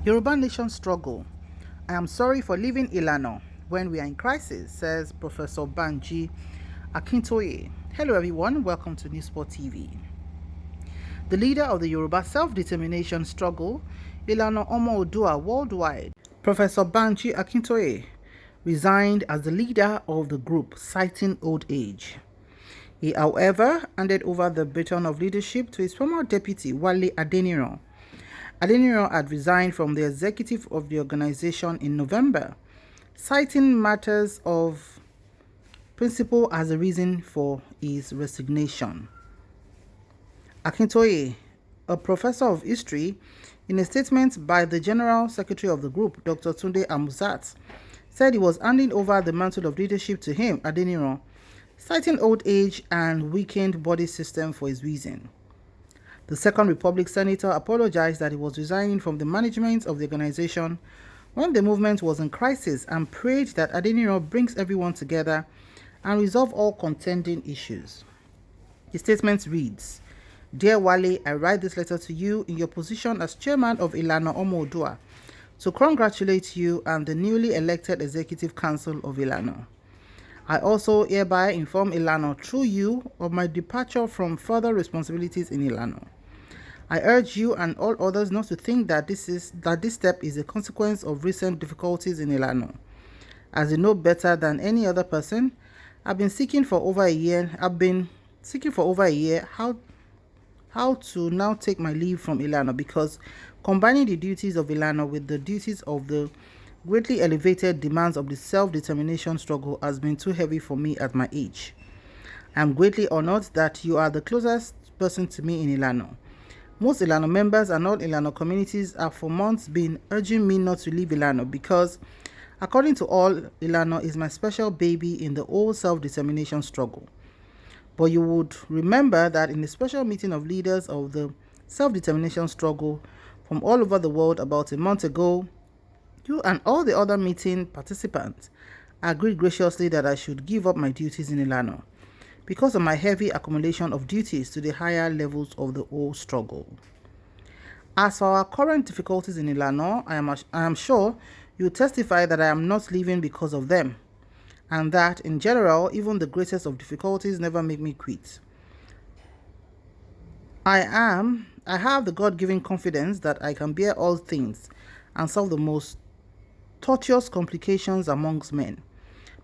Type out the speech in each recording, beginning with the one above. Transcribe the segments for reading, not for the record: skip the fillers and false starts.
Yoruba nation struggle. I am sorry for leaving Ilana when we are in crisis, says Professor Banji Akintoye. Hello everyone, welcome to Newsport TV. The leader of the Yoruba self-determination struggle, Ilana Odua worldwide, Professor Banji Akintoye, resigned as the leader of the group, citing old age. He, however, handed over the baton of leadership to his former deputy, Wale Adeniran. Adeniran had resigned from the executive of the organization in November, citing matters of principle as a reason for his resignation. Akintoye, a professor of history, in a statement by the General Secretary of the group, Dr. Tunde Amuzat, said he was handing over the mantle of leadership to him, Adeniran, citing old age and weakened body system for his reason. The Second Republic senator apologized that he was resigning from the management of the organization when the movement was in crisis and prayed that Adeniran brings everyone together and resolve all contending issues. His statement reads, "Dear Wale, I write this letter to you in your position as chairman of Ilana Odua to congratulate you and the newly elected Executive Council of Ilana. I also hereby inform Ilana through you of my departure from further responsibilities in Ilana. I urge you and all others not to think that this step is a consequence of recent difficulties in Ilana. As you know better than any other person, I've been seeking for over a year how to now take my leave from Ilana, because combining the duties of Ilana with the duties of the greatly elevated demands of the self-determination struggle has been too heavy for me at my age. I am greatly honored that you are the closest person to me in Ilana. Most Ilana members and all Ilana communities have for months been urging me not to leave Ilana because, according to all, Ilana is my special baby in the whole self-determination struggle. But you would remember that in a special meeting of leaders of the self-determination struggle from all over the world about a month ago, you and all the other meeting participants agreed graciously that I should give up my duties in Ilana because of my heavy accumulation of duties to the higher levels of the whole struggle. As for our current difficulties in Ilana, I am sure you testify that I am not leaving because of them, and that, in general, even the greatest of difficulties never make me quit. I have the God-given confidence that I can bear all things and solve the most tortuous complications amongst men,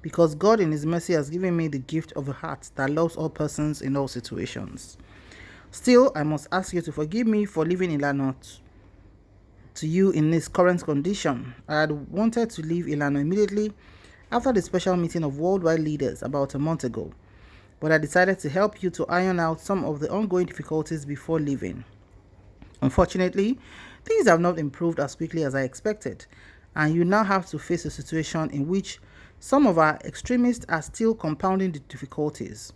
because God in His mercy has given me the gift of a heart that loves all persons in all situations. Still, I must ask you to forgive me for leaving Ilana to you in this current condition. I had wanted to leave Ilana immediately after the special meeting of worldwide leaders about a month ago, but I decided to help you to iron out some of the ongoing difficulties before leaving. Unfortunately, things have not improved as quickly as I expected, and you now have to face a situation in which some of our extremists are still compounding the difficulties.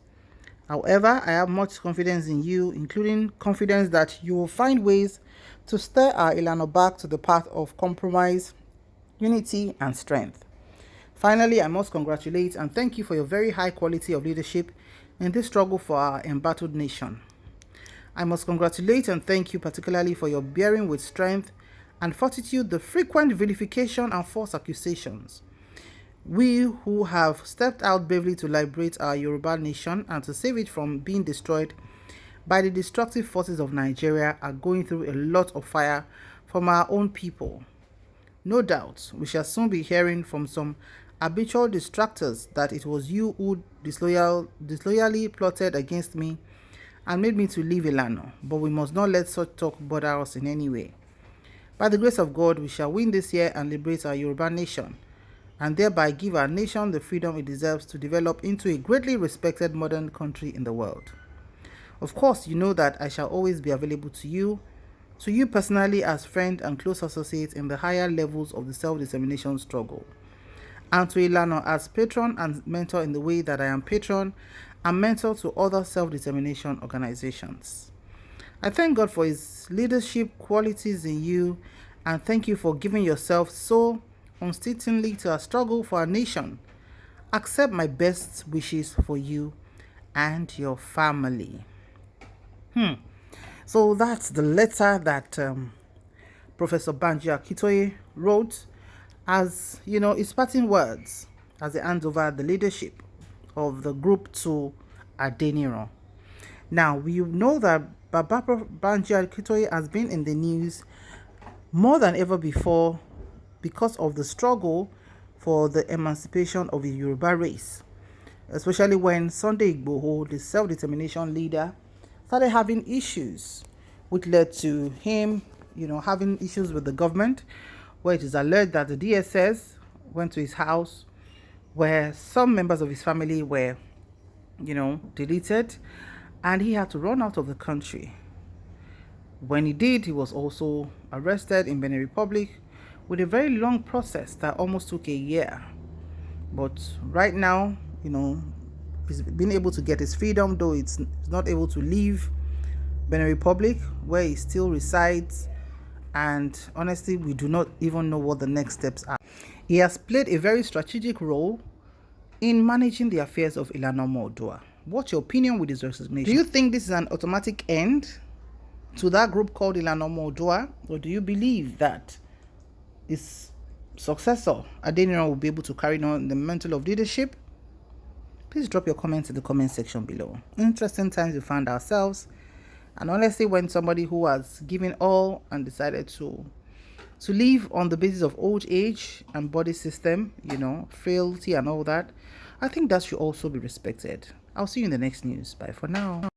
However, I have much confidence in you, including confidence that you will find ways to steer our Ilana back to the path of compromise, unity, and strength. Finally, I must congratulate and thank you for your very high quality of leadership in this struggle for our embattled nation. I must congratulate and thank you particularly for your bearing with strength and fortitude the frequent vilification and false accusations. We who have stepped out bravely to liberate our Yoruba nation and to save it from being destroyed by the destructive forces of Nigeria are going through a lot of fire from our own people. No doubt, we shall soon be hearing from some habitual distractors that it was you who disloyally plotted against me and made me to leave Ilana, but we must not let such talk bother us in any way. By the grace of God, we shall win this year and liberate our Yoruba nation, and thereby give our nation the freedom it deserves to develop into a greatly respected modern country in the world. Of course, you know that I shall always be available to you personally as friend and close associate in the higher levels of the self-determination struggle, and to Ilana as patron and mentor in the way that I am patron and mentor to other self-determination organizations. I thank God for His leadership qualities in you, and thank you for giving yourself so unstintingly to our struggle for our nation. Accept my best wishes for you and your family." So that's the letter that Professor Banji Akintoye wrote as, his parting words as he hands over the leadership of the group to Adeniran. Now, we know that Baba Prof Banji Akintoye has been in the news more than ever before because of the struggle for the emancipation of the Yoruba race, especially when Sunday Igboho, the self-determination leader, started having issues, which led to him, having issues with the government, where it is alleged that the DSS went to his house where some members of his family were, deleted, and he had to run out of the country. When he did, he was also arrested in Benin Republic with a very long process that almost took a year. But right now, he's been able to get his freedom, though he's not able to leave Benin Republic, where he still resides. And honestly, we do not even know what the next steps are. He has played a very strategic role in managing the affairs of Ilana Odua. What's your opinion with his resignation? Do you think this is an automatic end to that group called Ilana Odua, or do you believe that his successor, Adeniran, will be able to carry on the mantle of leadership? Please drop your comments in the comment section below. Interesting times we found ourselves. And honestly, when somebody who has given all and decided to live on the basis of old age and body system, frailty and all that, I think that should also be respected. I'll see you in the next news. Bye for now.